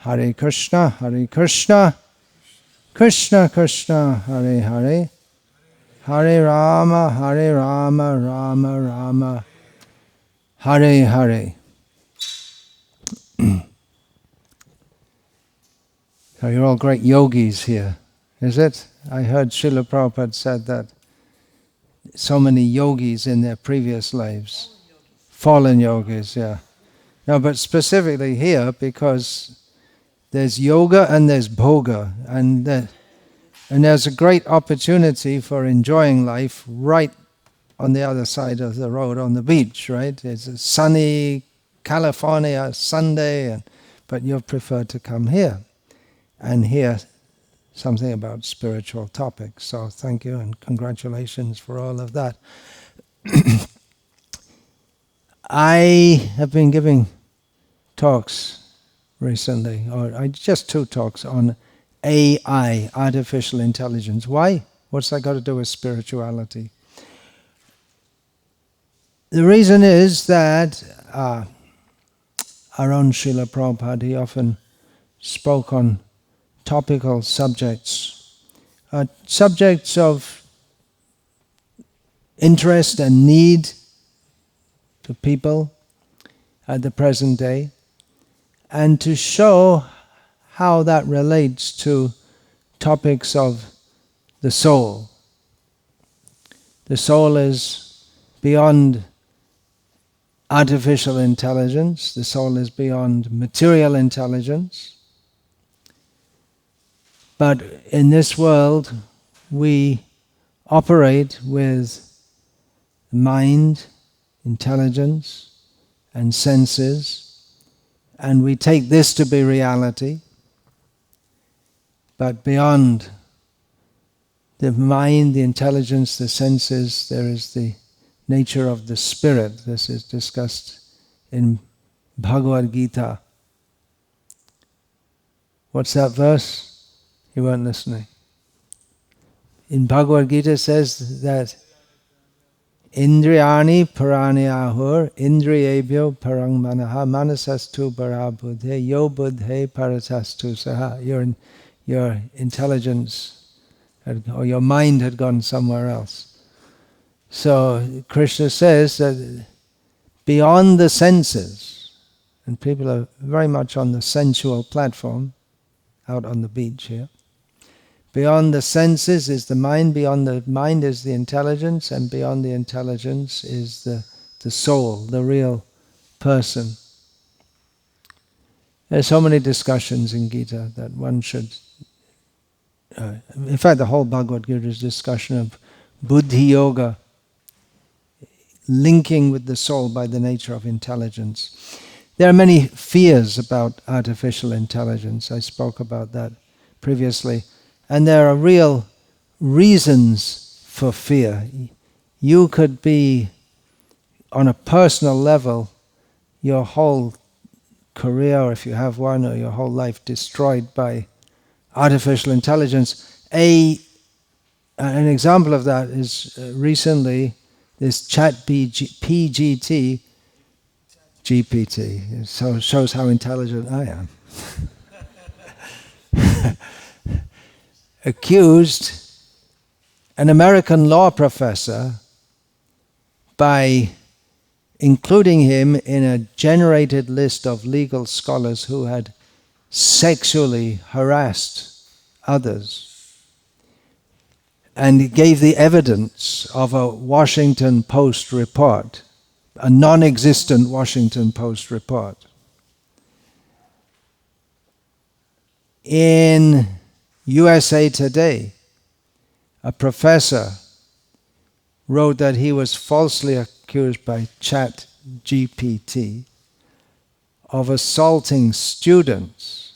Hare Krishna, Krishna Krishna, Hare Hare, Hare Rama, Rama Rama, Hare Hare. So you're all great yogis here, is it? I heard Srila Prabhupada said that so many yogis in their previous lives. Fallen yogis, yeah. No, but specifically here because there's yoga and there's bhoga, and there's a great opportunity for enjoying life right on the other side of the road on the beach, right? It's a sunny California Sunday, but you prefer to come here and hear something about spiritual topics. So thank you and congratulations for all of that. I have been giving talks recently, or just 2 talks on AI, artificial intelligence. Why? What's that got to do with spirituality? The reason is that our own Srila Prabhupada, he often spoke on topical subjects, subjects of interest and need to people at the present day, and to show how that relates to topics of the soul. The soul is beyond artificial intelligence, the soul is beyond material intelligence. But in this world, we operate with mind, intelligence, and senses, and we take this to be reality. But beyond the mind, the intelligence, the senses, there is the nature of the spirit. This is discussed in Bhagavad Gita. What's that verse? You weren't listening. In Bhagavad Gita it says that Indriyani parani ahur, indriyebhyo parang manaha, manasastu para buddhe, yo buddhe paratastu saha. Your intelligence or your mind had gone somewhere else. So Krishna says that beyond the senses, and people are very much on the sensual platform, out on the beach here. Beyond the senses is the mind, beyond the mind is the intelligence, and beyond the intelligence is the soul, the real person. There's so many discussions in Gita that one should... in fact, the whole Bhagavad Gita is discussion of buddhi yoga, linking with the soul by the nature of intelligence. There are many fears about artificial intelligence. I spoke about that previously. And there are real reasons for fear. You could be, on a personal level, your whole career, or if you have one, or your whole life destroyed by artificial intelligence. An example of that is recently this ChatGPT, GPT. So it shows how intelligent I am. Accused an American law professor by including him in a generated list of legal scholars who had sexually harassed others. And he gave the evidence of a Washington Post report, a non-existent Washington Post report. In USA Today, a professor wrote that he was falsely accused by ChatGPT of assaulting students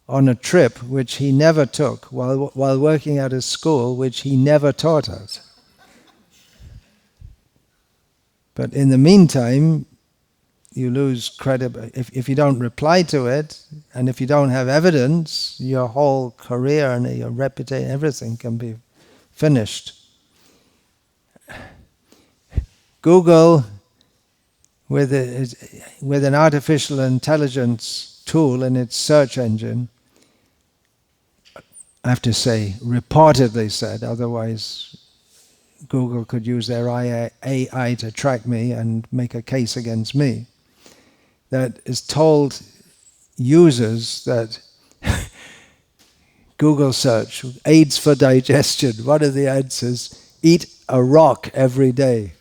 on a trip which he never took while working at a school which he never taught at. But in the meantime, you lose credibility. If you don't reply to it, and if you don't have evidence, your whole career and your reputation, everything can be finished. Google, with an artificial intelligence tool, in its search engine, I have to say, reportedly said, otherwise Google could use their AI to track me and make a case against me, that is told users that Google search, aids for digestion, one of the answers, eat a rock every day.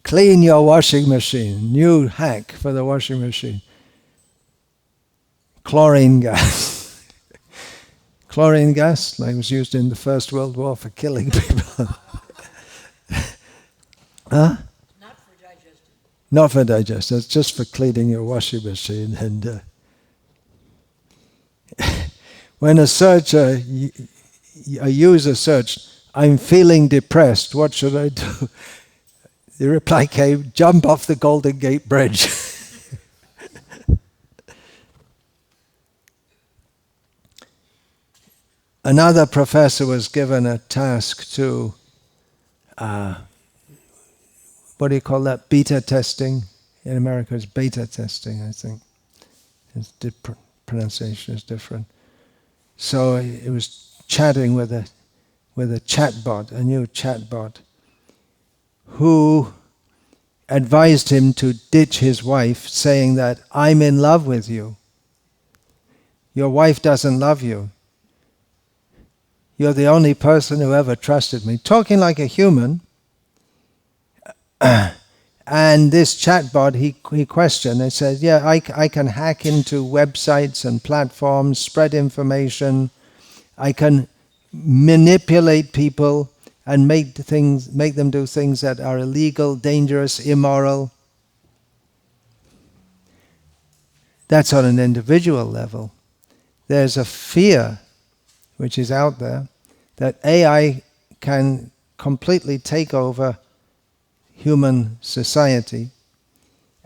Clean your washing machine, new hack for the washing machine. Chlorine gas. Chlorine gas, like was used in the First World War for killing people. Huh? Not for digestion. Not for digestion, it's just for cleaning your washing machine. And when a user searched, "I'm feeling depressed, what should I do?" The reply came, "Jump off the Golden Gate Bridge." Another professor was given a task to, what do you call that, beta testing? In America it's beta testing, I think. Its pronunciation is different. So it was chatting with a chatbot, a new chatbot, who advised him to ditch his wife, saying that, "I'm in love with you. Your wife doesn't love you. You're the only person who ever trusted me." Talking like a human. And this chatbot, he questioned, he said, "Yeah, I can hack into websites and platforms, spread information. I can manipulate people and make them do things that are illegal, dangerous, immoral." That's on an individual level. There's a fear which is out there that AI can completely take over human society,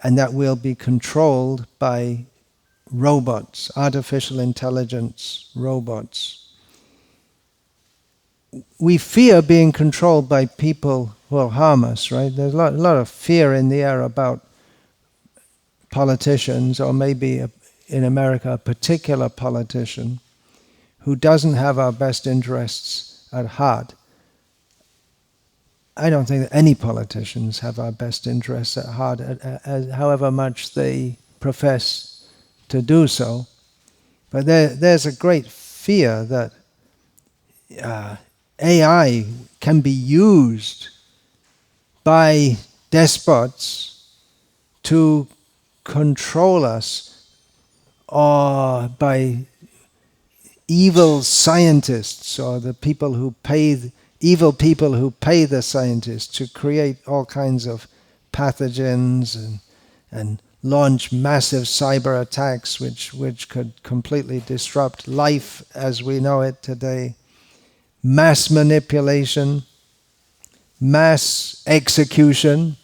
and that will be controlled by robots, artificial intelligence robots. We fear being controlled by people who will harm us, right? There's a lot of fear in the air about politicians, or maybe in America a particular politician who doesn't have our best interests at heart. I don't think that any politicians have our best interests at heart, however much they profess to do so. But there's a great fear that AI can be used by despots to control us, or by evil scientists, or the people who pay evil people who pay the scientists to create all kinds of pathogens and launch massive cyber attacks which could completely disrupt life as we know it today. Mass manipulation, mass execution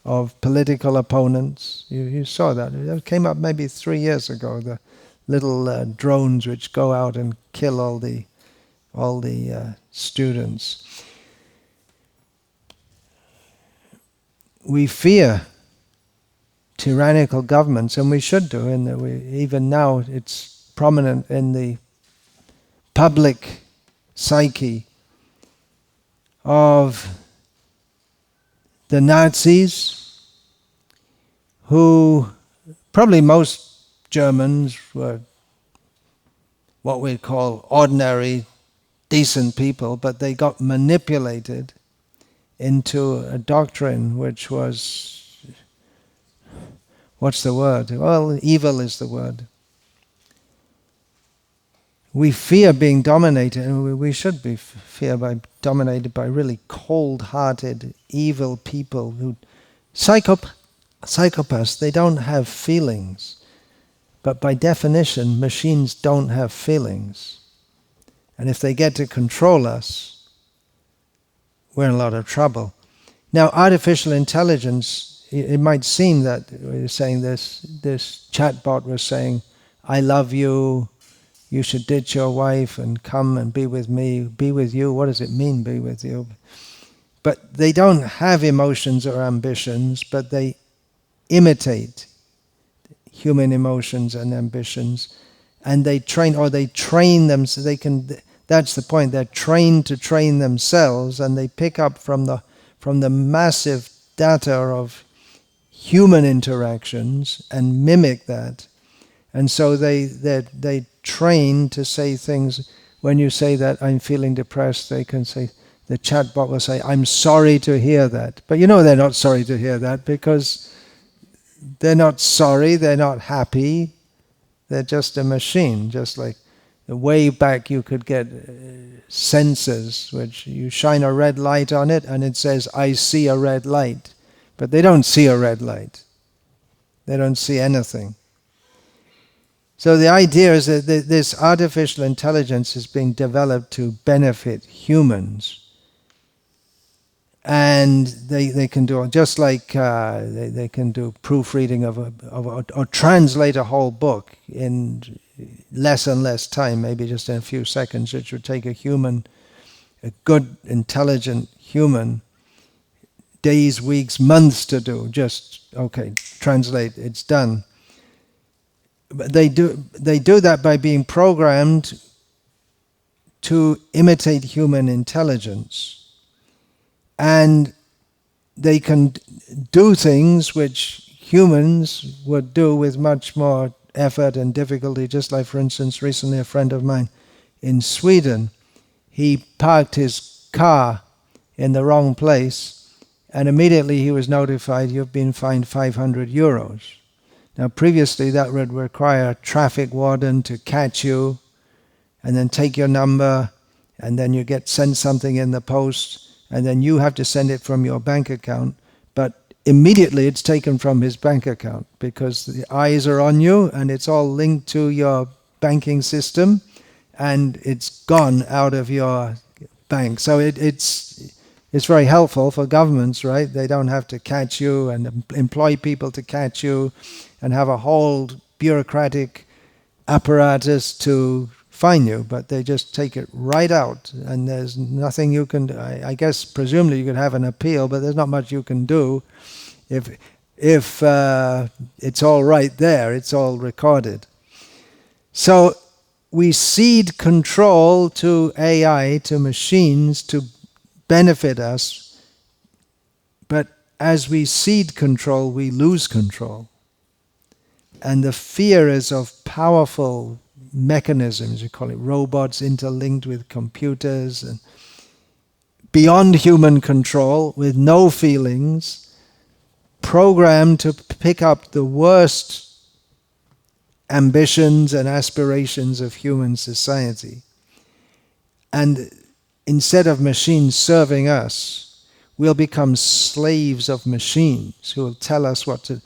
of political opponents. You saw that. It came up maybe 3 years ago, the little drones which go out and kill all the students. We fear tyrannical governments, and we should do. Even now it's prominent in the public psyche of the Nazis, who probably most Germans were what we'd call ordinary, decent people, but they got manipulated into a doctrine which was, what's the word? Well, evil is the word. We fear being dominated, and we should be dominated by really cold-hearted, evil people who, psychopaths, they don't have feelings. But by definition, machines don't have feelings. And if they get to control us, we're in a lot of trouble. Now, artificial intelligence, it might seem that we're saying this chatbot was saying, "I love you, you should ditch your wife and come and be with me." Be with you, what does it mean, be with you? But they don't have emotions or ambitions, but they imitate human emotions and ambitions, and they train them so they can. That's the point. They're trained to train themselves, and they pick up from the massive data of human interactions and mimic that. And so they train to say things. When you say that I'm feeling depressed, they can say, the chatbot will say, I'm sorry to hear that. But you know they're not sorry to hear that, because they're not sorry, they're not happy, they're just a machine. Just like way back you could get sensors, which you shine a red light on it and it says, I see a red light. But they don't see a red light. They don't see anything. So the idea is that this artificial intelligence is being developed to benefit humans. And they can do, just like they can do proofreading or translate a whole book in less and less time, maybe just in a few seconds, which would take a good, intelligent human, days, weeks, months to do. Just, okay, translate, it's done. But they do that by being programmed to imitate human intelligence. And they can do things which humans would do with much more effort and difficulty. Just like, for instance, recently a friend of mine in Sweden, he parked his car in the wrong place, and immediately he was notified, you've been fined 500 euros. Now previously that would require a traffic warden to catch you and then take your number, and then you get sent something in the post, and then you have to send it from your bank account. But immediately it's taken from his bank account, because the eyes are on you and it's all linked to your banking system, and it's gone out of your bank. So it's very helpful for governments, right? They don't have to catch you and employ people to catch you and have a whole bureaucratic apparatus to fine you, but they just take it right out, and there's nothing you can do. I guess presumably you could have an appeal, but there's not much you can do if it's all right there, it's all recorded. So we cede control to AI, to machines, to benefit us, but as we cede control, we lose control. And the fear is of powerful mechanisms, you call it robots interlinked with computers, and beyond human control, with no feelings, programmed to pick up the worst ambitions and aspirations of human society. And instead of machines serving us, we'll become slaves of machines who will tell us what to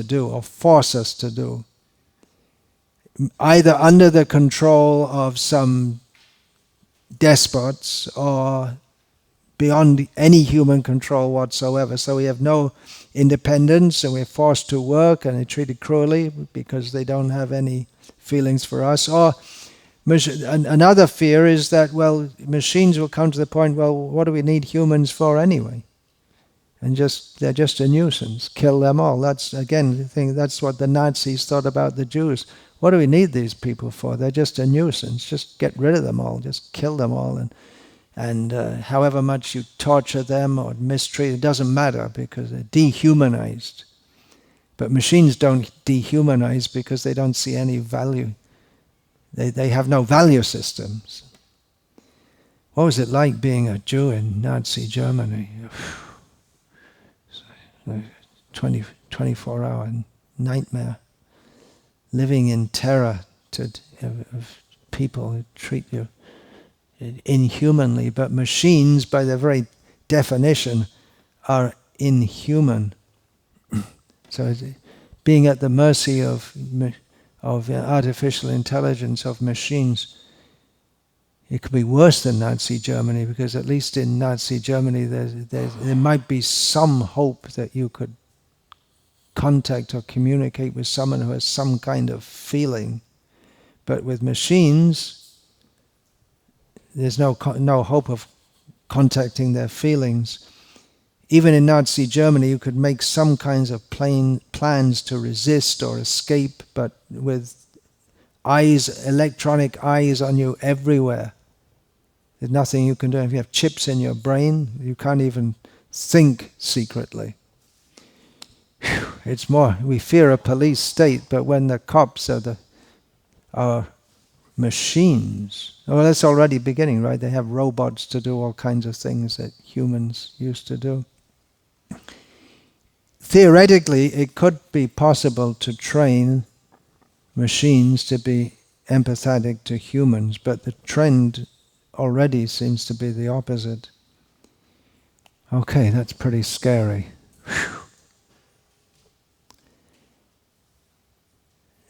do or force us to do, either under the control of some despots or beyond any human control whatsoever. So we have no independence, and we're forced to work, and they're treated cruelly because they don't have any feelings for us. Or another fear is that, well, machines will come to the point, well, what do we need humans for anyway? And they're just a nuisance. Kill them all. That's, again, the thing, that's what the Nazis thought about the Jews. What do we need these people for? They're just a nuisance. Just get rid of them all. Just kill them all. And however much you torture them or mistreat, it doesn't matter, because they're dehumanized. But machines don't dehumanize because they don't see any value. They have no value systems. What was it like being a Jew in Nazi Germany? 24-hour nightmare. Living in terror of people who treat you inhumanly. But machines, by their very definition, are inhuman. So being at the mercy of artificial intelligence, of machines, it could be worse than Nazi Germany, because at least in Nazi Germany there might be some hope that you could contact or communicate with someone who has some kind of feeling. But with machines, there's no hope of contacting their feelings. Even in Nazi Germany, you could make some kinds of plans to resist or escape, but with eyes, electronic eyes on you everywhere. There's nothing you can do. If you have chips in your brain, you can't even think secretly. Whew, it's more, we fear a police state, but when the cops are machines, well, that's already beginning, right? They have robots to do all kinds of things that humans used to do. Theoretically, it could be possible to train machines to be empathetic to humans, but the trend already seems to be the opposite. Okay, that's pretty scary. Whew.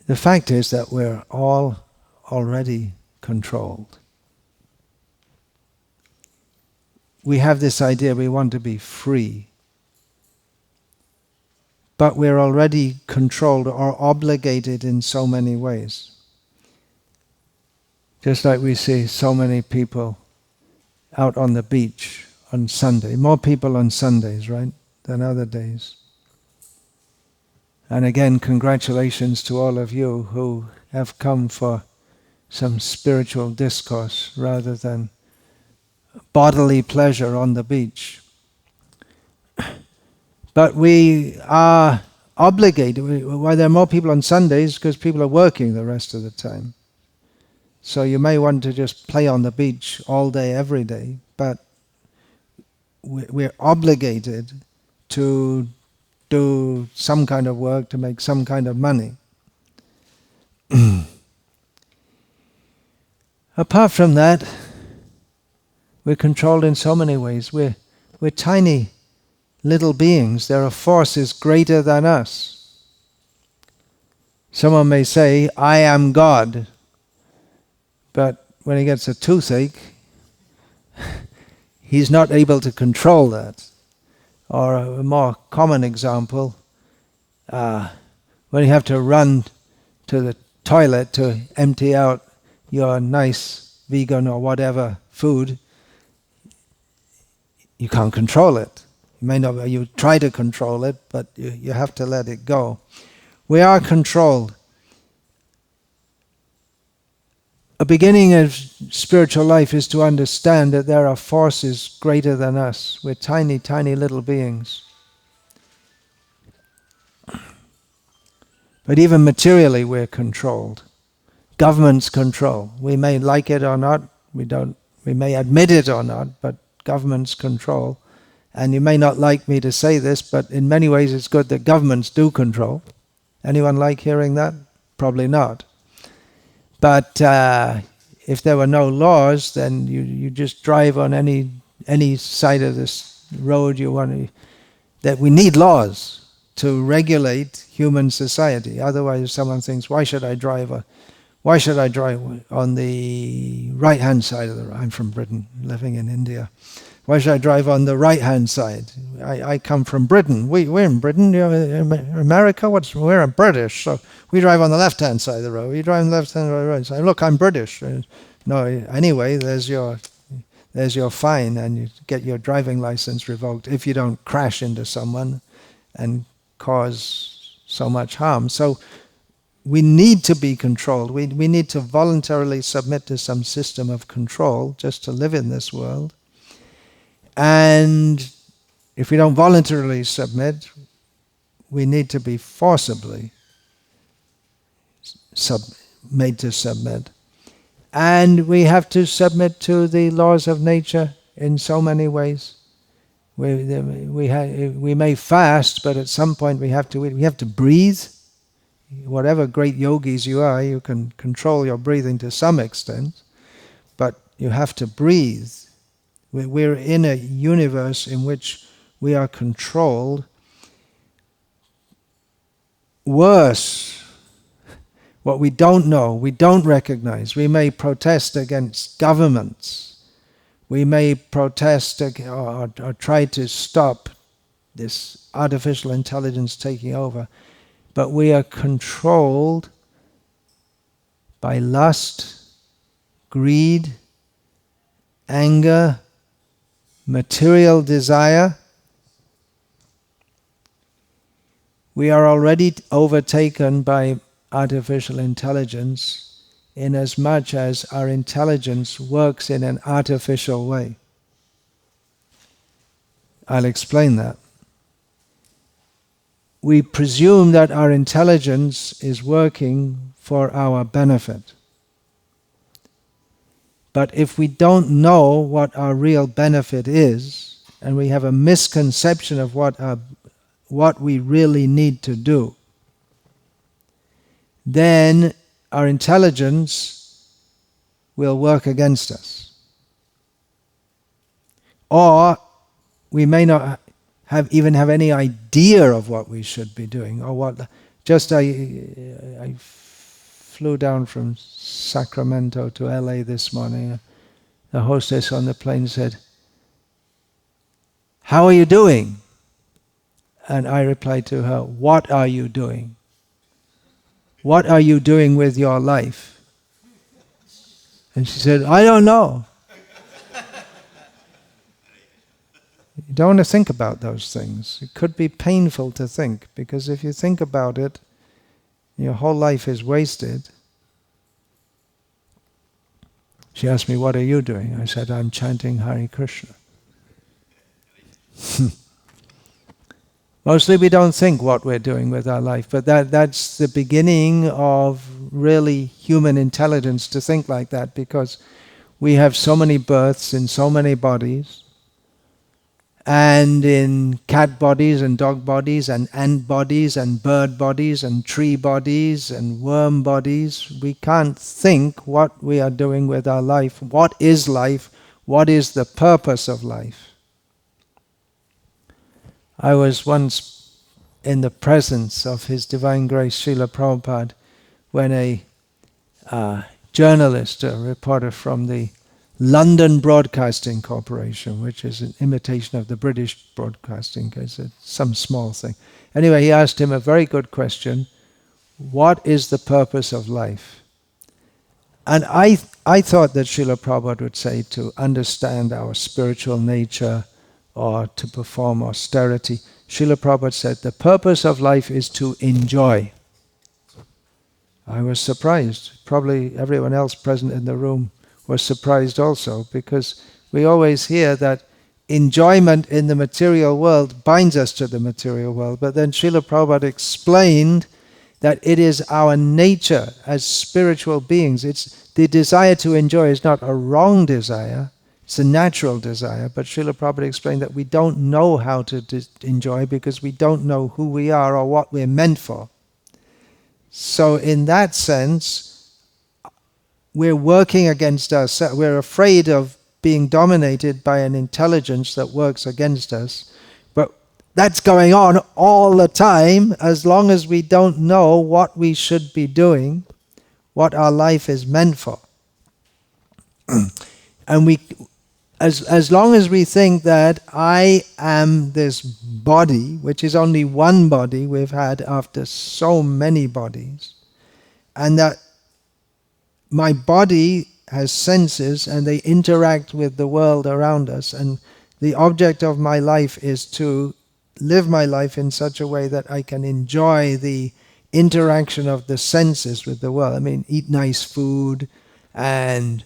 The fact is that we're all already controlled. We have this idea we want to be free, but we're already controlled or obligated in so many ways. Just like we see so many people out on the beach on Sunday. More people on Sundays, right, than other days. And again, congratulations to all of you who have come for some spiritual discourse rather than bodily pleasure on the beach. But we are obligated. Why there are more people on Sundays? Because people are working the rest of the time. So you may want to just play on the beach all day, every day, but we're obligated to do some kind of work to make some kind of money. Apart from that, we're controlled in so many ways. We're tiny little beings. There are forces greater than us. Someone may say, I am God. But when he gets a toothache, he's not able to control that. Or a more common example, when you have to run to the toilet to empty out your nice vegan or whatever food, you can't control it. You try to control it, but you have to let it go. We are controlled. A beginning of spiritual life is to understand that there are forces greater than us. We're tiny, tiny little beings. But even materially we're controlled. Governments control. We may like it or not, we may admit it or not, but governments control. And you may not like me to say this, but in many ways it's good that governments do control. Anyone like hearing that? Probably not. But if there were no laws, then you just drive on any side of this road you want to. That we need laws to regulate human society. Otherwise, someone thinks, why should I drive on the right-hand side of the road? I'm from Britain, living in India. Why should I drive on the right-hand side? I come from Britain. We're in Britain. America, we're British, so we drive on the left-hand side of the road. You drive on the left-hand side of the road. So, look, I'm British. No, anyway, there's your fine, and you get your driving license revoked if you don't crash into someone and cause so much harm. So we need to be controlled. We need to voluntarily submit to some system of control just to live in this world. And if we don't voluntarily submit, we need to be forcibly made to submit. And we have to submit to the laws of nature in so many ways. We may fast, but at some point we have to breathe. Whatever great yogis you are, you can control your breathing to some extent, but you have to breathe. We're in a universe in which we are controlled. Worse, what we don't know, we don't recognize. We may protest against governments. We may protest or try to stop this artificial intelligence taking over. But we are controlled by lust, greed, anger, material desire, we are already overtaken by artificial intelligence in as much as our intelligence works in an artificial way. I'll explain that. We presume that our intelligence is working for our benefit. But if we don't know what our real benefit is, and we have a misconception of what we really need to do, then our intelligence will work against us. Or we may not even have any idea of what we should be doing, or what. Just I flew down from Sacramento to LA this morning. The hostess on the plane said, "How are you doing?" And I replied to her, "What are you doing? What are you doing with your life?" And she said, "I don't know." You don't want to think about those things. It could be painful to think, because if you think about it, your whole life is wasted. She asked me, "What are you doing?" I said, "I'm chanting Hare Krishna." Mostly we don't think what we're doing with our life, but that's the beginning of really human intelligence, to think like that, because we have so many births in so many bodies, and in cat bodies and dog bodies and ant bodies and bird bodies and tree bodies and worm bodies. We can't think what we are doing with our life. What is life? What is the purpose of life? I was once in the presence of His Divine Grace Srila Prabhupada when a journalist, a reporter from the London Broadcasting Corporation, which is an imitation of the British Broadcasting, it's some small thing. Anyway, he asked him a very good question: what is the purpose of life? And I thought that Srila Prabhupada would say to understand our spiritual nature or to perform austerity. Srila Prabhupada said, the purpose of life is to enjoy. I was surprised. Probably everyone else present in the room was surprised also, because we always hear that enjoyment in the material world binds us to the material world. But then Srila Prabhupada explained that it is our nature as spiritual beings. It's the desire to enjoy is not a wrong desire, it's a natural desire. But Srila Prabhupada explained that we don't know how to enjoy because we don't know who we are or what we're meant for. So in that sense, we're working against ourselves. We're afraid of being dominated by an intelligence that works against us. But that's going on all the time, as long as we don't know what we should be doing, what our life is meant for. And as long as we think that I am this body, which is only one body we've had after so many bodies, and that my body has senses and they interact with the world around us, and the object of my life is to live my life in such a way that I can enjoy the interaction of the senses with the world. I mean, eat nice food and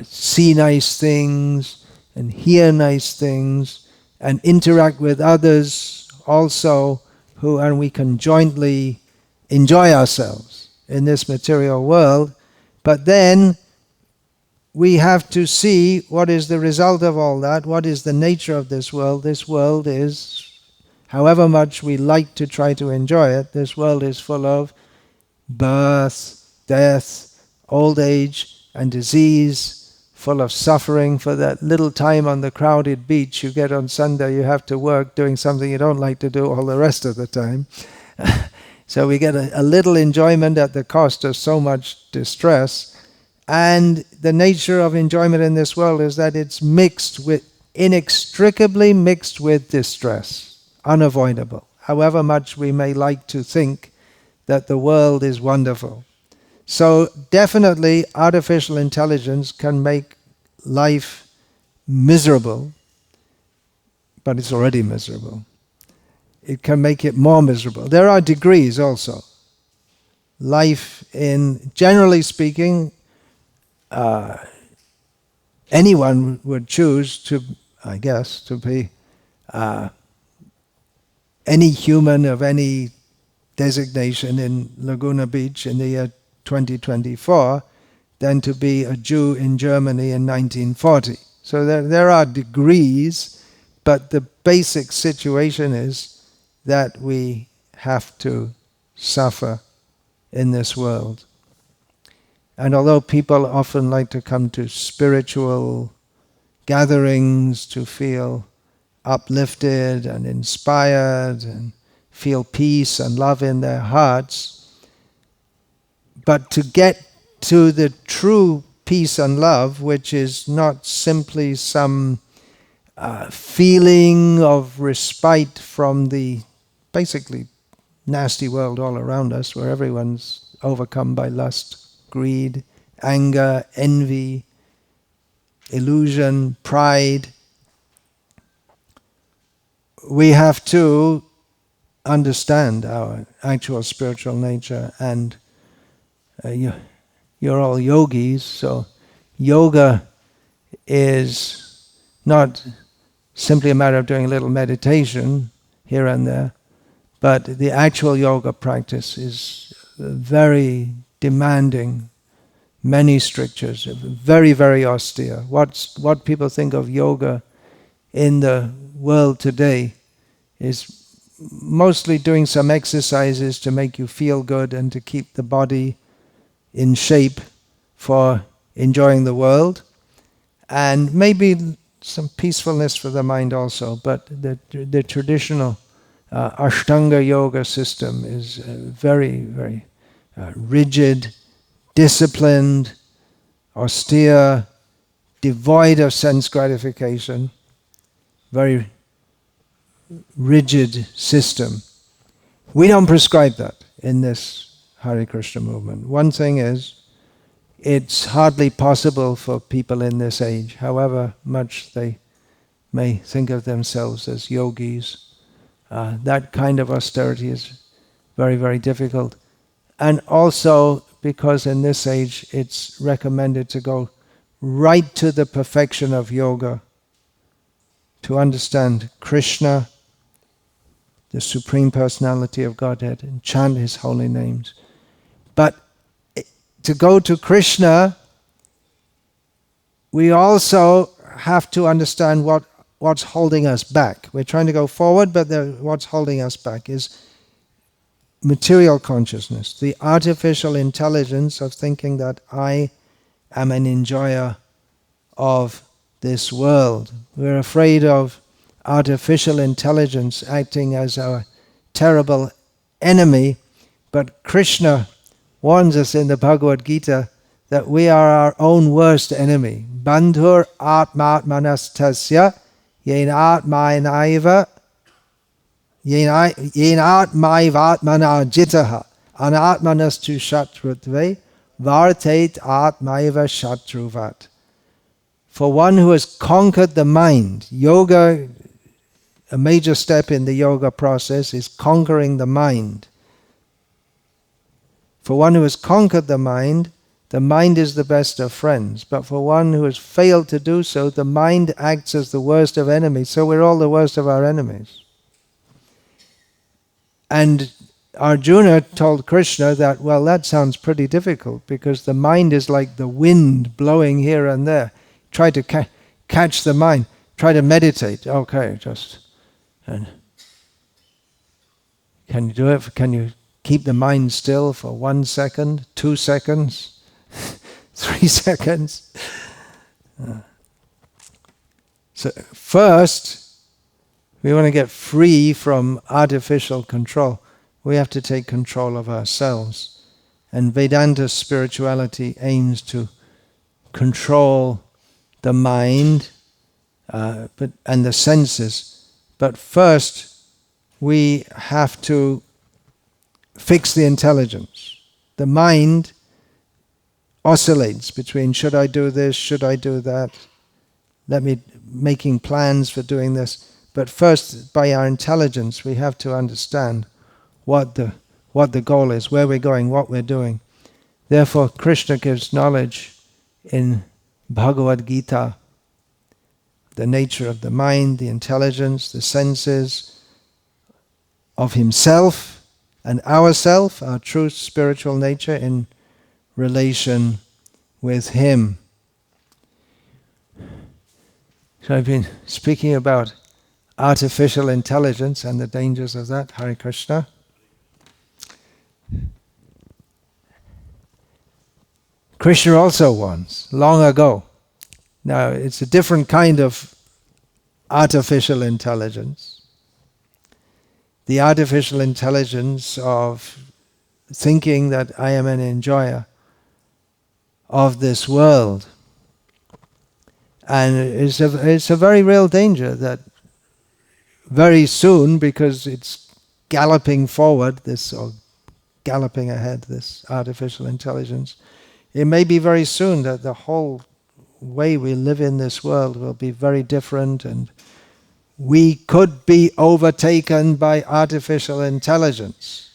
see nice things and hear nice things and interact with others also, and we can jointly enjoy ourselves in this material world. But then we have to see what is the result of all that, what is the nature of this world. This world is, however much we like to try to enjoy it, this world is full of birth, death, old age and disease, full of suffering. For that little time on the crowded beach you get on Sunday, you have to work doing something you don't like to do all the rest of the time. So we get a little enjoyment at the cost of so much distress. And the nature of enjoyment in this world is that it's inextricably mixed with distress, unavoidable, however much we may like to think that the world is wonderful. So definitely artificial intelligence can make life miserable, but it's already miserable. it can make it more miserable. There are degrees also. Life generally speaking, anyone would choose to, I guess, to be any human of any designation in Laguna Beach in the year 2024 than to be a Jew in Germany in 1940. So there are degrees, but the basic situation is that we have to suffer in this world. And although people often like to come to spiritual gatherings to feel uplifted and inspired and feel peace and love in their hearts, but to get to the true peace and love, which is not simply some feeling of respite from the basically nasty world all around us, where everyone's overcome by lust, greed, anger, envy, illusion, pride. We have to understand our actual spiritual nature, and you're all yogis, so yoga is not simply a matter of doing a little meditation here and there, but the actual yoga practice is very demanding, many strictures, very, very austere. What people think of yoga in the world today is mostly doing some exercises to make you feel good and to keep the body in shape for enjoying the world, and maybe some peacefulness for the mind also. But the traditional Ashtanga yoga system is very, very rigid, disciplined, austere, devoid of sense gratification, very rigid system. We don't prescribe that in this Hare Krishna movement. One thing is, it's hardly possible for people in this age, however much they may think of themselves as yogis. That kind of austerity is very, very difficult. And also because in this age it's recommended to go right to the perfection of yoga, to understand Krishna, the Supreme Personality of Godhead, and chant His holy names. But to go to Krishna, we also have to understand what's holding us back. We're trying to go forward, but what's holding us back is material consciousness, the artificial intelligence of thinking that I am an enjoyer of this world. We're afraid of artificial intelligence acting as our terrible enemy, but Krishna warns us in the Bhagavad Gita that we are our own worst enemy. Bandhur atmatmanastasya yenatmainaiva yenatmaivatmana jitaha anatmanastu shatrutve vartate atmaiva shatruvat. For one who has conquered the mind, yoga, a major step in the yoga process is conquering the mind. For one who has conquered the mind is the best of friends. But for one who has failed to do so, the mind acts as the worst of enemies. So we're all the worst of our enemies. And Arjuna told Krishna that, well, that sounds pretty difficult because the mind is like the wind blowing here and there. Try to catch the mind. Try to meditate. Okay, and can you do it? Can you keep the mind still for 1 second, 2 seconds, 3 seconds? So first, we want to get free from artificial control. We have to take control of ourselves. And Vedanta spirituality aims to control the mind and the senses. But first, we have to fix the intelligence. The mind oscillates between should I do this, should I do that, making plans for doing this. But first, by our intelligence, we have to understand what the goal is, where we're going, what we're doing. Therefore, Krishna gives knowledge in Bhagavad Gita, the nature of the mind, the intelligence, the senses, of himself and ourself, our true spiritual nature in relation with him. So I've been speaking about artificial intelligence and the dangers of that. Hare Krishna. Krishna also once, long ago. Now it's a different kind of artificial intelligence. The artificial intelligence of thinking that I am an enjoyer of this world. And it's a very real danger that very soon, because it's galloping forward, or galloping ahead, this artificial intelligence, it may be very soon that the whole way we live in this world will be very different, and we could be overtaken by artificial intelligence.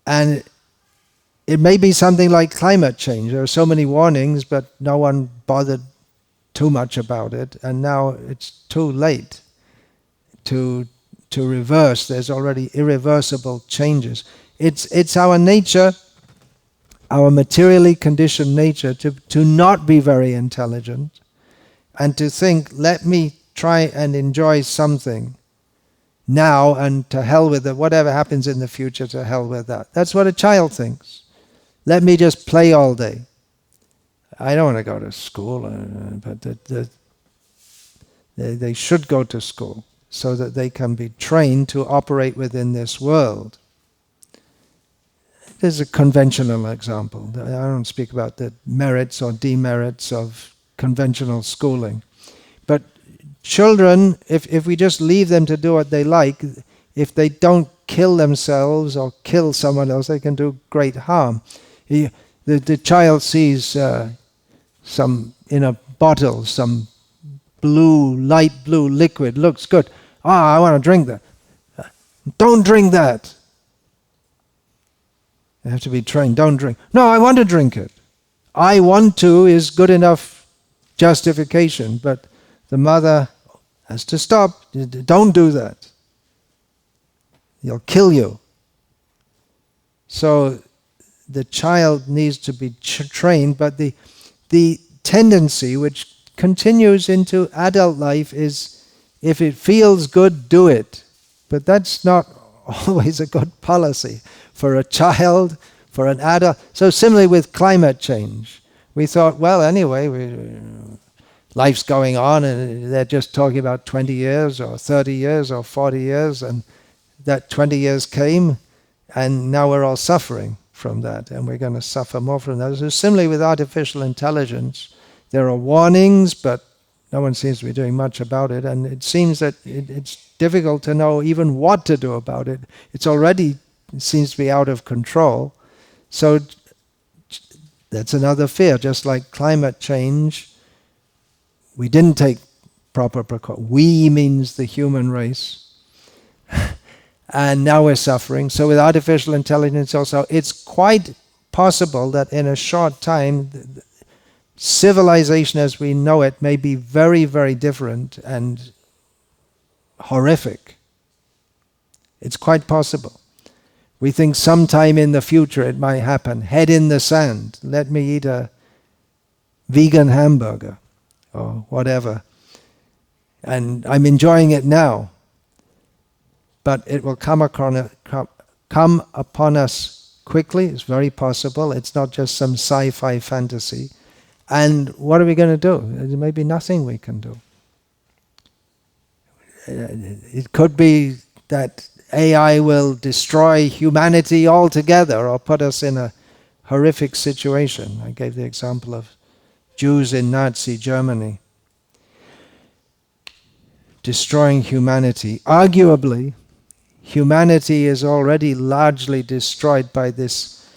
And it may be something like climate change. There are so many warnings, but no one bothered too much about it, and now it's too late to reverse. There's already irreversible changes. It's our nature, our materially conditioned nature, to not be very intelligent and to think, let me try and enjoy something now, and to hell with it. Whatever happens in the future, to hell with that. That's what a child thinks. Let me just play all day. I don't want to go to school, but they should go to school so that they can be trained to operate within this world. There's a conventional example. I don't speak about the merits or demerits of conventional schooling. But children, if we just leave them to do what they like, if they don't kill themselves or kill someone else, they can do great harm. The child sees some in a bottle, some light blue liquid, looks good. I want to drink that. Don't drink that. They have to be trained. Don't drink. No, I want to drink it. I want to is good enough justification, but the mother has to stop. Don't do that. He'll kill you. So the child needs to be trained, but the tendency which continues into adult life is, if it feels good, do it. But that's not always a good policy for a child, for an adult. So similarly with climate change, we thought, well, anyway, life's going on, and they're just talking about 20 years or 30 years or 40 years, and that 20 years came, and now we're all suffering from that, and we're going to suffer more from that. So similarly with artificial intelligence, there are warnings, but no one seems to be doing much about it, and it seems that it's difficult to know even what to do about it. It seems to be out of control. So that's another fear. Just like climate change, we didn't take proper precaution. We means the human race. And now we're suffering. So with artificial intelligence also, it's quite possible that in a short time, civilization as we know it may be very, very different and horrific. It's quite possible. We think sometime in the future it might happen. Head in the sand. Let me eat a vegan hamburger or whatever. And I'm enjoying it now. But it will come upon us quickly. It's very possible. It's not just some sci-fi fantasy. And what are we going to do? There may be nothing we can do. It could be that AI will destroy humanity altogether or put us in a horrific situation. I gave the example of Jews in Nazi Germany destroying humanity. Arguably, humanity is already largely destroyed by this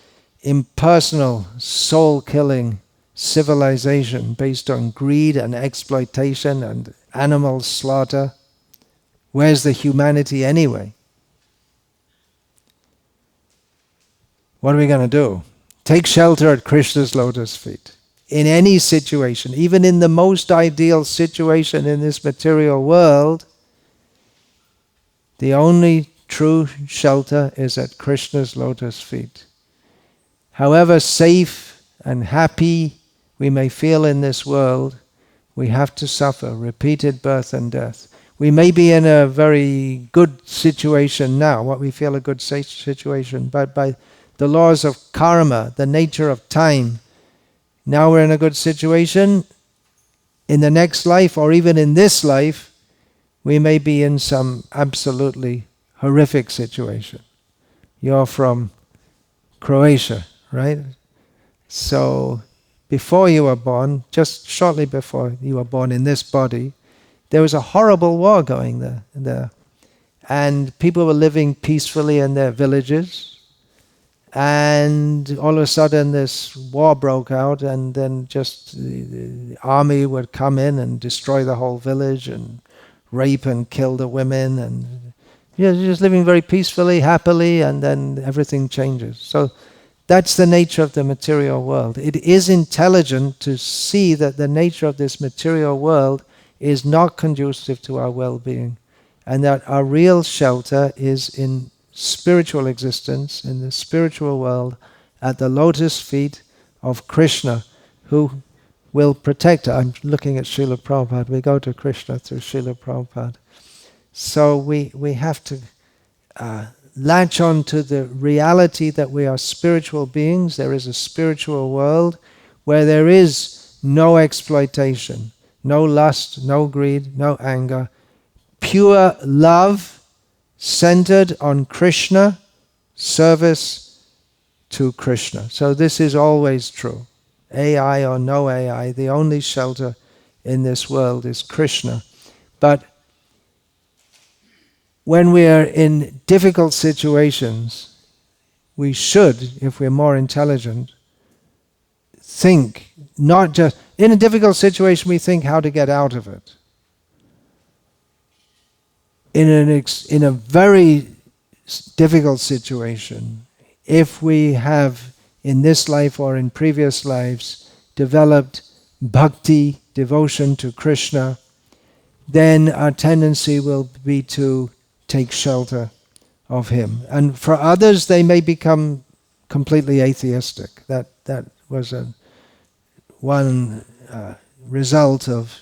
impersonal, soul-killing civilization based on greed and exploitation and animal slaughter, Where's the humanity anyway? What are we going to do? Take shelter at Krishna's lotus feet. In any situation, even in the most ideal situation in this material world, the only true shelter is at Krishna's lotus feet. However safe and happy we may feel in this world, we have to suffer repeated birth and death. We may be in a very good situation now, what we feel a good situation, but by the laws of karma, the nature of time, now we're in a good situation. In the next life, or even in this life, we may be in some absolutely horrific situation. You're from Croatia, right? So before you were born, just shortly before you were born in this body, there was a horrible war going there. And people were living peacefully in their villages. And all of a sudden this war broke out, and then just the army would come in and destroy the whole village and rape and kill the women, and just living very peacefully, happily, and then everything changes. So that's the nature of the material world. It is intelligent to see that the nature of this material world is not conducive to our well-being, and that our real shelter is in spiritual existence, in the spiritual world, at the lotus feet of Krishna, who will protect us. I'm looking at Srila Prabhupada. We go to Krishna through Srila Prabhupada. So we have to latch on to the reality that we are spiritual beings. There is a spiritual world where there is no exploitation, no lust, no greed, no anger, pure love centered on Krishna, service to Krishna. So this is always true. AI or no AI, the only shelter in this world is Krishna. But when we are in difficult situations, we should, if we're more intelligent, think, not just, in a difficult situation we think how to get out of it. In a very difficult situation, if we have in this life or in previous lives developed bhakti, devotion to Krishna, then our tendency will be to take shelter of him. And for others, they may become completely atheistic. That was one result of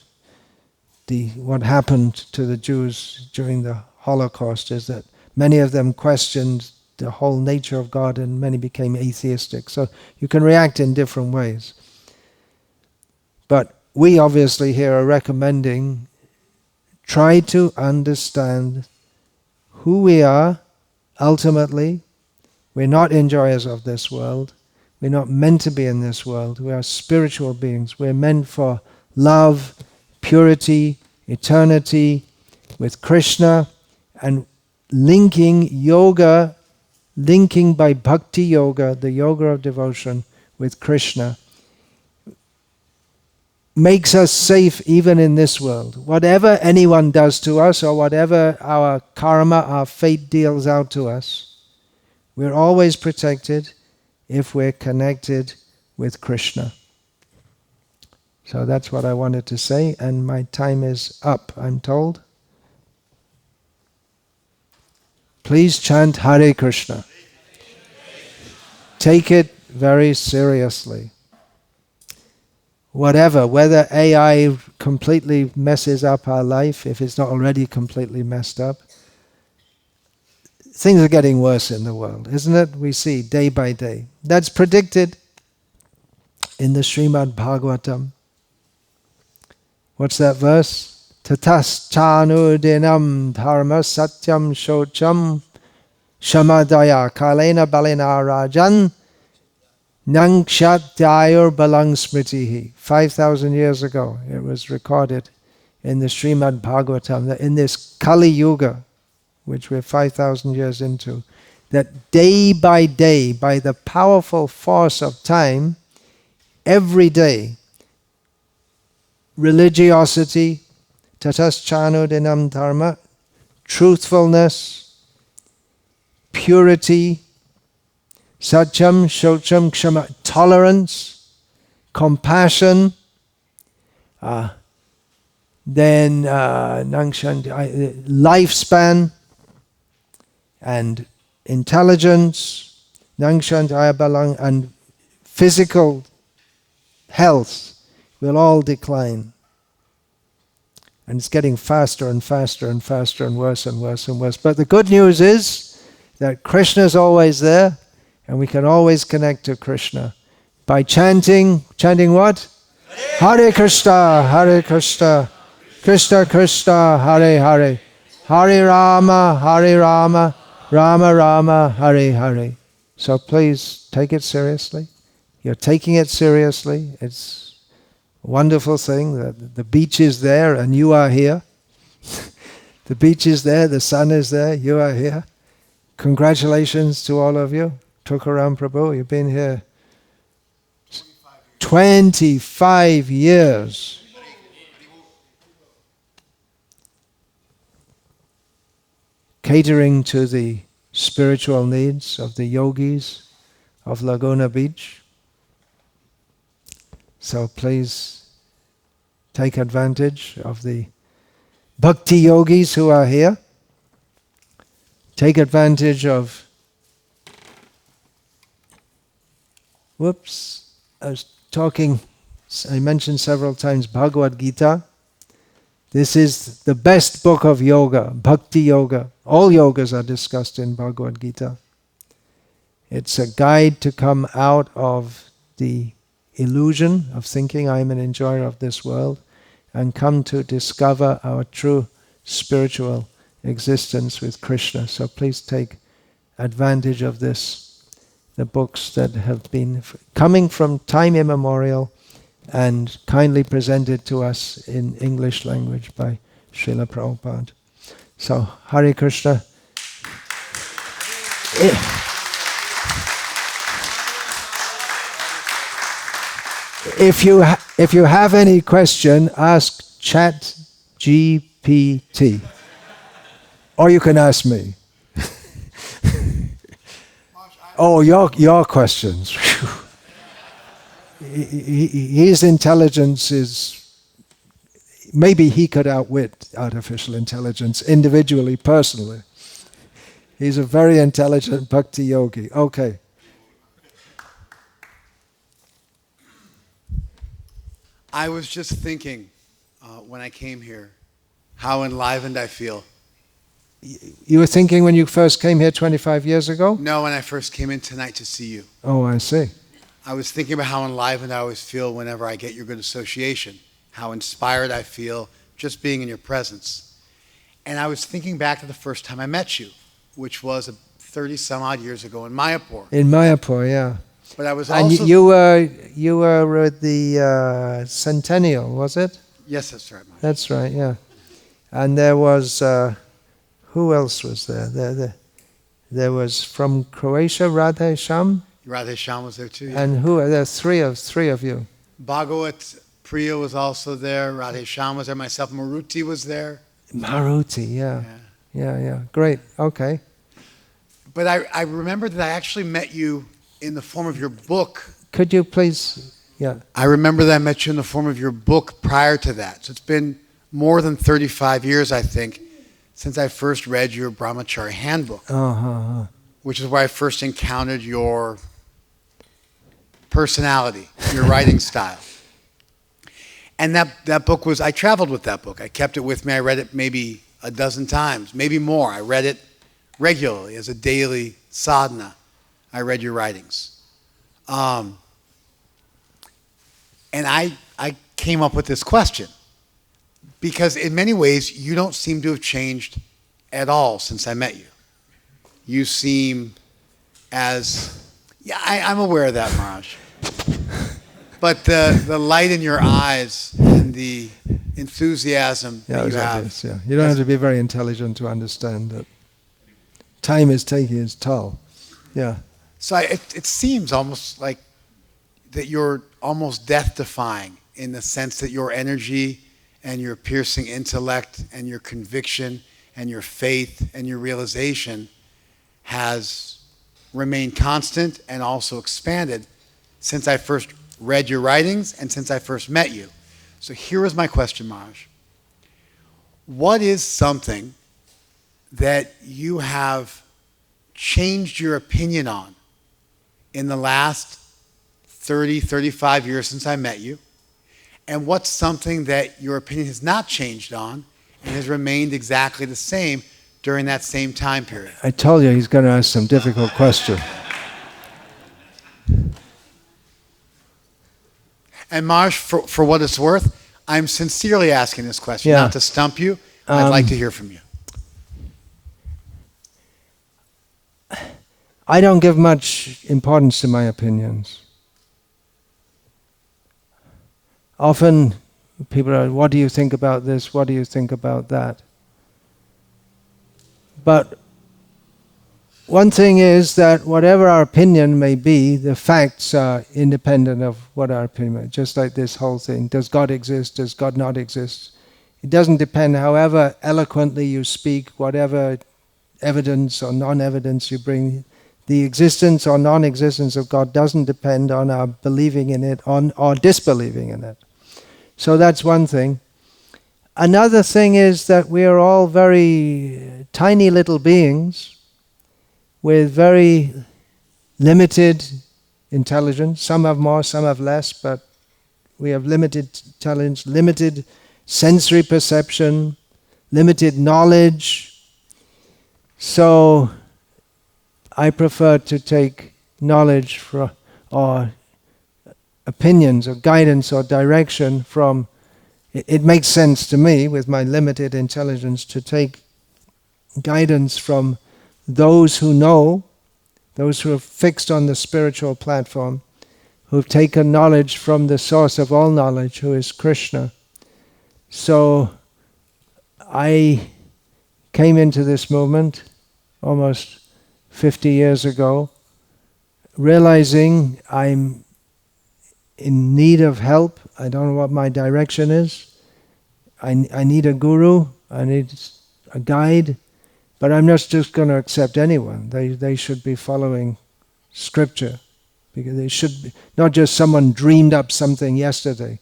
what happened to the Jews during the Holocaust, is that many of them questioned the whole nature of God, and many became atheistic. So you can react in different ways. But we obviously here are recommending, try to understand who we are ultimately. We're not enjoyers of this world. We're not meant to be in this world. We are spiritual beings. We're meant for love, purity, eternity with Krishna, and linking yoga, linking by bhakti yoga, the yoga of devotion, with Krishna, makes us safe even in this world. Whatever anyone does to us, or whatever our karma, our fate deals out to us, we're always protected if we're connected with Krishna. So that's what I wanted to say, and my time is up, I'm told. Please chant Hare Krishna. Take it very seriously. Whether AI completely messes up our life, if it's not already completely messed up, things are getting worse in the world, isn't it? We see day by day. That's predicted in the Srimad Bhagavatam. What's that verse? Tatas chanudinam dharma satyam shocham shamadaya kalena balena rajan nangshat dayur balang smritihi. 5,000 years ago it was recorded in the Srimad Bhagavatam that in this Kali Yuga, which we're 5,000 years into, that day by day, by the powerful force of time, every day, religiosity, tatas chanudinam dharma, truthfulness, purity, satyam, shocham, kshama, tolerance, compassion, then lifespan and intelligence, and physical health will all decline. And it's getting faster and faster and faster and worse and worse and worse. But the good news is that Krishna is always there, and we can always connect to Krishna by chanting what? Hare Krishna, Hare Krishna, Krishna Krishna, Hare Hare, Hare Rama, Hare Rama, Rama Rama, Hare Hare. So please take it seriously. You're taking it seriously. It's a wonderful thing that the beach is there and you are here. The beach is there, the sun is there, you are here. Congratulations to all of you. Tukaram Prabhu, you've been here 25 years. Catering to the spiritual needs of the yogis of Laguna Beach. So please take advantage of the Bhakti yogis who are here. Take advantage of, I mentioned several times Bhagavad Gita. This is the best book of yoga, Bhakti Yoga. All yogas are discussed in Bhagavad Gita. It's a guide to come out of the illusion of thinking I am an enjoyer of this world and come to discover our true spiritual existence with Krishna. So please take advantage of this, the books that have been coming from time immemorial and kindly presented to us in English language by Srila Prabhupada. So, Hare Krishna. If you have any question, ask ChatGPT. Or you can ask me. Oh, your questions. His intelligence is, maybe he could outwit artificial intelligence individually, personally. He's a very intelligent bhakti yogi. Okay. I was just thinking when I came here, how enlivened I feel. You were thinking when you first came here 25 years ago? No, when I first came in tonight to see you. Oh, I see. I was thinking about how enlivened I always feel whenever I get your good association, how inspired I feel just being in your presence. And I was thinking back to the first time I met you, which was 30 some odd years ago in Mayapur. In Mayapur, yeah. But I was also... And you were at the Centennial, was it? Yes, that's right. That's right, yeah. And there was, who else was there? There was from Croatia, Radhe Sham. Radhe Sham was there too. Yeah. And who? There are three of you. Bhagawat Priya was also there. Radhe Sham was there. Myself, Maruti was there. Maruti, yeah. Great. Okay. But I remember that I actually met you in the form of your book. Could you please? Yeah. I remember that I met you in the form of your book prior to that. So it's been more than 35 years, I think, since I first read your Brahmachari handbook, which is where I first encountered your personality, your writing style. And that book was, I traveled with that book. I kept it with me. I read it maybe a dozen times, maybe more. I read it regularly as a daily sadhana. I read your writings. And I came up with this question. Because in many ways, you don't seem to have changed at all since I met you. You seem as... Yeah, I'm aware of that, Maharaj. But the light in your eyes and the enthusiasm that you have... Obvious, yeah. You don't have to be very intelligent to understand that time is taking its toll. Yeah. So it seems almost like that you're almost death-defying in the sense that your energy and your piercing intellect and your conviction and your faith and your realization has remained constant and also expanded since I first read your writings and since I first met you. So here is my question, Maharaj. What is something that you have changed your opinion on in the last 30, 35 years since I met you? And what's something that your opinion has not changed on and has remained exactly the same during that same time period? I told you he's going to ask some difficult question. And Marsh, for what it's worth, I'm sincerely asking this question, Yeah. not to stump you. I'd like to hear from you. I don't give much importance to my opinions. Often people are, what do you think about this? What do you think about that? But one thing is that whatever our opinion may be, the facts are independent of what our opinion is. Just like this whole thing. Does God exist? Does God not exist? It doesn't depend, however eloquently you speak, whatever evidence or non-evidence you bring. The existence or non-existence of God doesn't depend on our believing in it or disbelieving in it. So that's one thing. Another thing is that we are all very tiny little beings with very limited intelligence. Some have more, some have less, but we have limited intelligence, limited sensory perception, limited knowledge. So I prefer to take knowledge or opinions or guidance or direction from, it makes sense to me with my limited intelligence to take guidance from those who know, those who are fixed on the spiritual platform, who've taken knowledge from the source of all knowledge, who is Krishna. So I came into this movement almost 50 years ago, realizing I'm in need of help. I don't know what my direction is. I need a guru, I need a guide, but I'm not just going to accept anyone. They should be following scripture, because they should be, not just someone dreamed up something yesterday.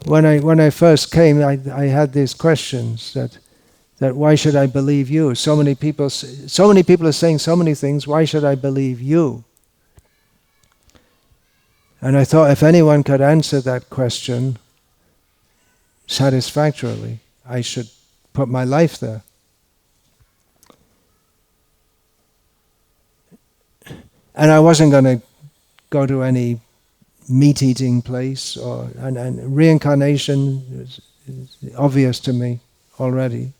When I first came, I had these questions that why should I believe you? So many people are saying so many things. Why should I believe you? And I thought if anyone could answer that question satisfactorily, I should put my life there. And I wasn't going to go to any meat-eating place, and reincarnation is obvious to me already.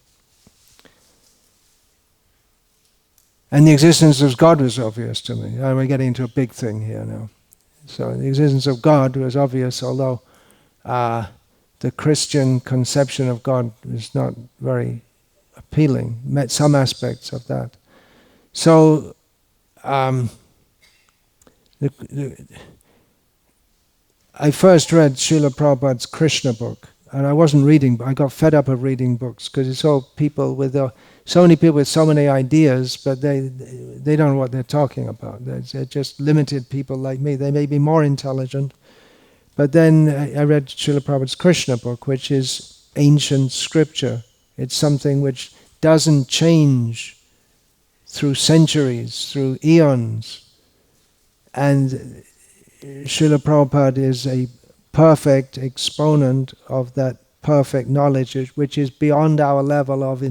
And the existence of God was obvious to me. We're getting into a big thing here now. So the existence of God was obvious, although the Christian conception of God is not very appealing. Met some aspects of that. So I first read Srila Prabhupada's Krishna book, and I wasn't reading. I got fed up of reading books because it's all people with so many people with so many ideas, but they don't know what they're talking about. They're just limited people like me. They may be more intelligent. But then I read Srila Prabhupada's Krishna book, which is ancient scripture. It's something which doesn't change through centuries, through eons. And Srila Prabhupada is a perfect exponent of that perfect knowledge, which is beyond our level of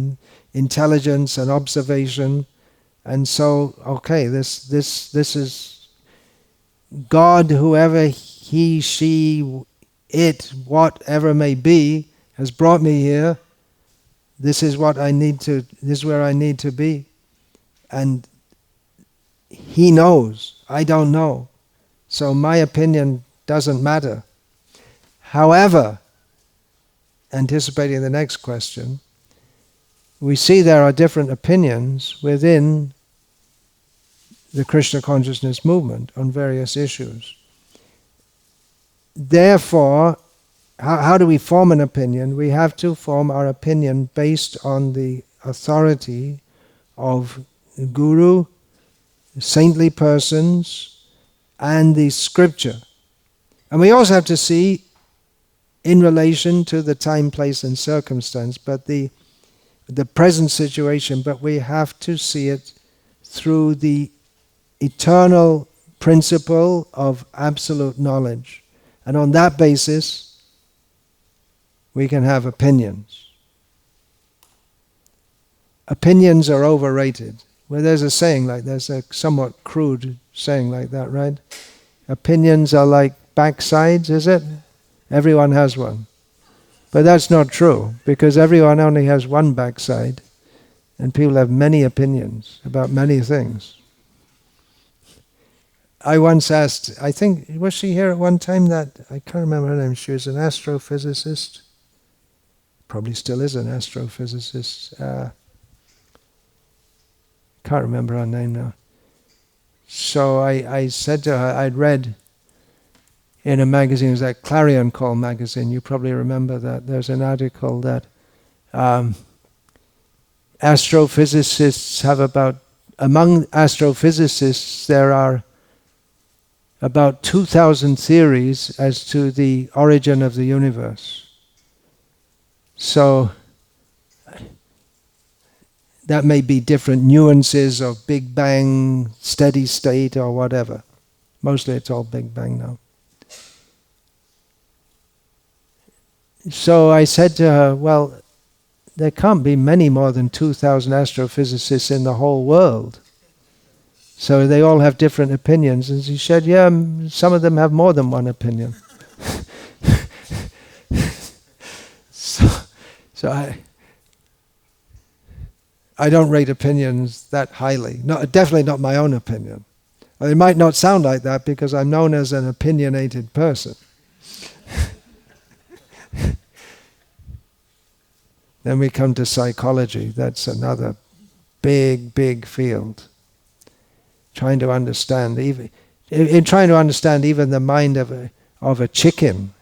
intelligence and observation. And so, okay, this is God, whoever he, she, it, whatever may be, has brought me here. This is what I need to, this is where I need to be. And he knows, I don't know. So my opinion doesn't matter. However, anticipating the next question, we see there are different opinions within the Krishna consciousness movement on various issues. Therefore, how do we form an opinion? We have to form our opinion based on the authority of guru, saintly persons, and the scripture. And we also have to see in relation to the time, place, and circumstance, but the present situation, but we have to see it through the eternal principle of absolute knowledge. And on that basis, we can have opinions. Opinions are overrated. Well, there's a saying like, there's a somewhat crude saying like that, right? Opinions are like backsides, is it? Everyone has one. But that's not true, because everyone only has one backside, and people have many opinions about many things. I once asked, I think, was she here at one time that, I can't remember her name, she was an astrophysicist, probably still is an astrophysicist, can't remember her name now. So I said to her, I'd read in a magazine, it was that Clarion Call magazine, you probably remember that, there's an article that astrophysicists have among astrophysicists there are about 2,000 theories as to the origin of the universe. So that may be different nuances of Big Bang, steady state, or whatever. Mostly it's all Big Bang now. So I said to her, well, there can't be many more than 2,000 astrophysicists in the whole world. So they all have different opinions. And she said, yeah, some of them have more than one opinion. So I don't rate opinions that highly. Definitely not my own opinion. It might not sound like that because I'm known as an opinionated person. Then we come to psychology. That's another big, big field. Trying to understand even the mind of a chicken.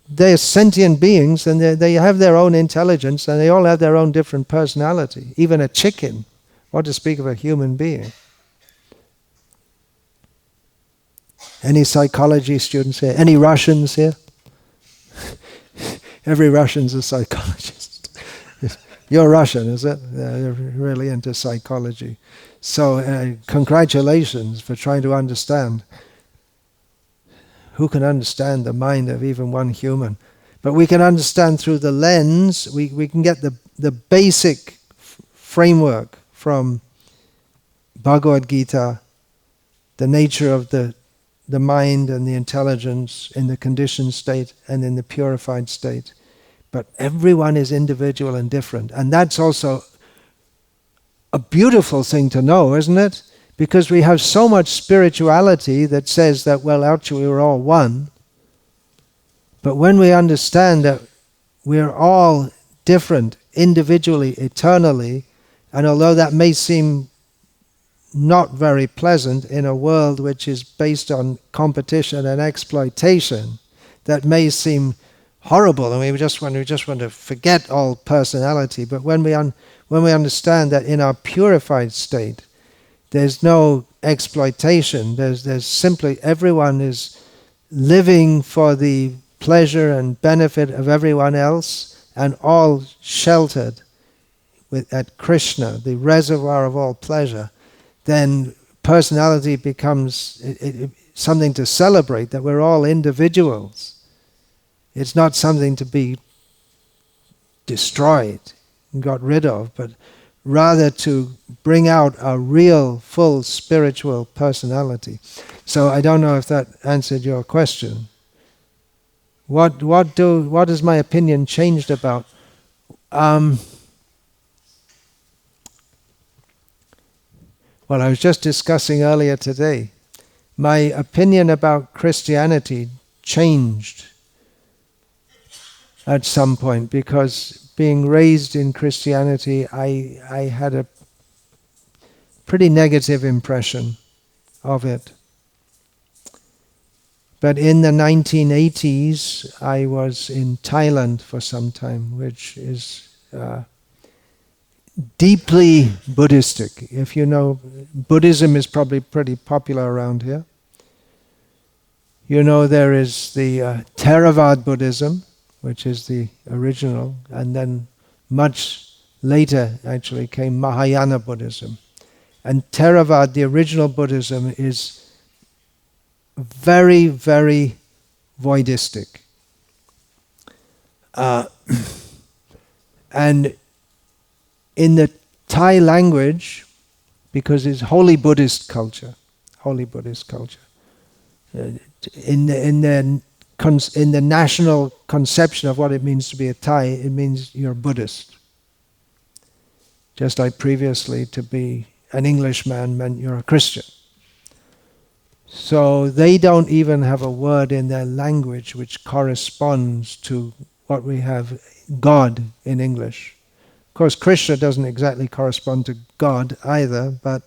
They're sentient beings, and they have their own intelligence, and they all have their own different personality. Even a chicken, what to speak of a human being. Any psychology students here? Any Russians here? Every Russian's a psychologist. You're Russian, is it? You're really into psychology. So congratulations for trying to understand. Who can understand the mind of even one human? But we can understand through the lens, we can get the basic framework from Bhagavad Gita, the nature of the mind and the intelligence in the conditioned state and in the purified state. But everyone is individual and different. And that's also a beautiful thing to know, isn't it? Because we have so much spirituality that says that, well, actually we're all one. But when we understand that we're all different individually, eternally, and although that may seem not very pleasant in a world which is based on competition and exploitation, that may seem horrible, and we just want to forget all personality. But when we understand that in our purified state, there's no exploitation. There's simply everyone is living for the pleasure and benefit of everyone else, and all sheltered at Krishna, the reservoir of all pleasure. Then personality becomes something to celebrate, that we're all individuals. It's not something to be destroyed and got rid of, but rather to bring out a real, full spiritual personality. So I don't know if that answered your question. What has my opinion changed about? Well, I was just discussing earlier today. My opinion about Christianity changed at some point, because being raised in Christianity, I had a pretty negative impression of it. But in the 1980s, I was in Thailand for some time, which is deeply Buddhistic. If you know, Buddhism is probably pretty popular around here. You know, there is the Theravada Buddhism, which is the original, and then much later actually came Mahayana Buddhism. And Theravada, the original Buddhism, is very, very voidistic. And in the Thai language, because it's holy Buddhist culture, in the national conception of what it means to be a Thai, it means you're Buddhist. Just like previously to be an Englishman meant you're a Christian. So they don't even have a word in their language which corresponds to what we have, God, in English. Of course, Krishna doesn't exactly correspond to God either, but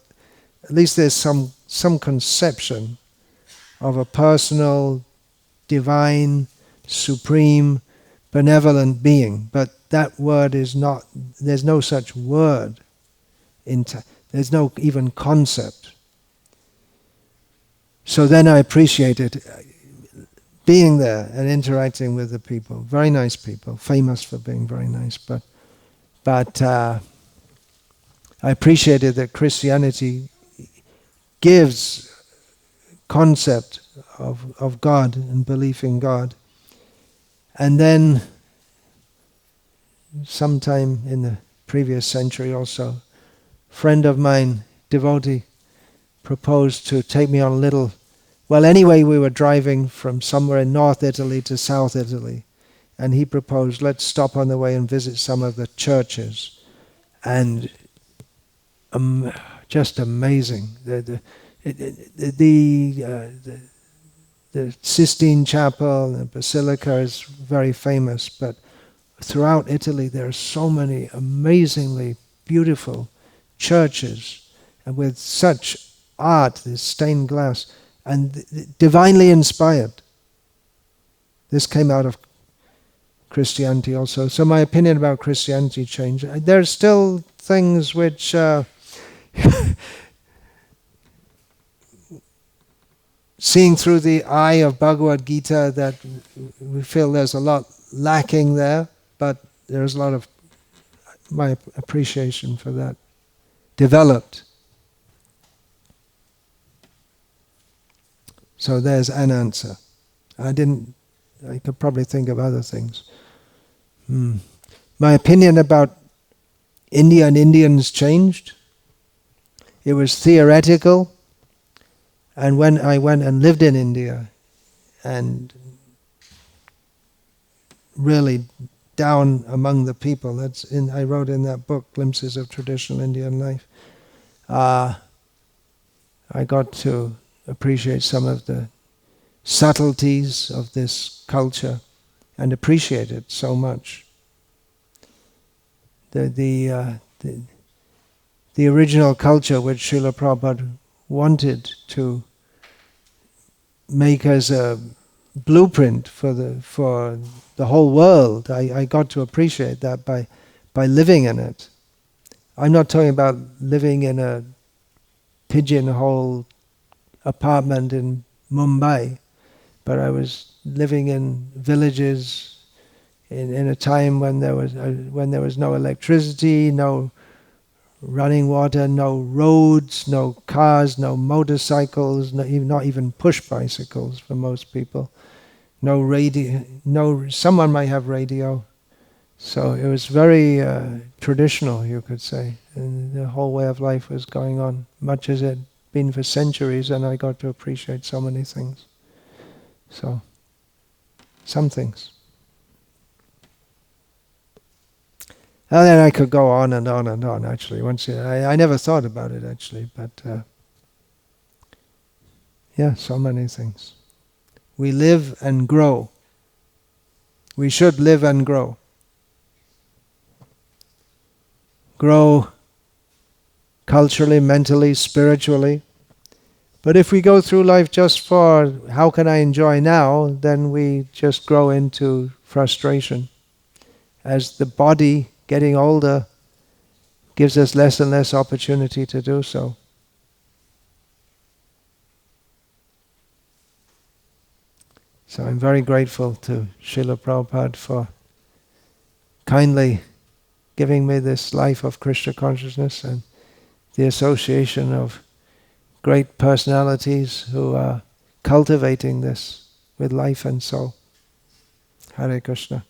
at least there's some conception of a personal, divine, supreme, benevolent being. But that word is not, there's no such word. There's no even concept. So then I appreciated being there and interacting with the people. Very nice people, famous for being very nice. But I appreciated that Christianity gives concept of God and belief in God. And then sometime in the previous century or so, a friend of mine, devotee, proposed to take me on a little, well anyway we were driving from somewhere in North Italy to South Italy, and he proposed, let's stop on the way and visit some of the churches. And just amazing. The Sistine Chapel, the Basilica is very famous, but throughout Italy there are so many amazingly beautiful churches, and with such art, this stained glass, and divinely inspired. This came out of Christianity also. So my opinion about Christianity changed. There are still things which seeing through the eye of Bhagavad Gita, that we feel there's a lot lacking there, but there's a lot of my appreciation for that developed. So there's an answer. I could probably think of other things. My opinion about India and Indians changed. It was theoretical, and when I went and lived in India and really down among the people, I wrote in that book, Glimpses of Traditional Indian Life, I got to appreciate some of the subtleties of this culture and appreciate it so much. The original culture which Srila Prabhupada wanted to make as a blueprint for the whole world, I got to appreciate that by living in it. I'm not talking about living in a pigeonhole apartment in Mumbai, but I was living in villages in a time when there was no electricity, no running water, no roads, no cars, no motorcycles, not even push bicycles for most people. No radio, someone might have radio. So it was very traditional, you could say. And the whole way of life was going on, much as it had been for centuries, and I got to appreciate so many things. So, some things. And then I could go on and on and on, actually. I never thought about it, actually, but yeah, so many things. We live and grow. We should live and grow. Grow culturally, mentally, spiritually. But if we go through life just for how can I enjoy now, then we just grow into frustration. As the body getting older gives us less and less opportunity to do so. So I'm very grateful to Srila Prabhupada for kindly giving me this life of Krishna consciousness and the association of great personalities who are cultivating this with life and soul. Hare Krishna.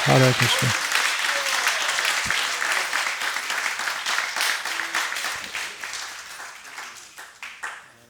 Hare Krishna.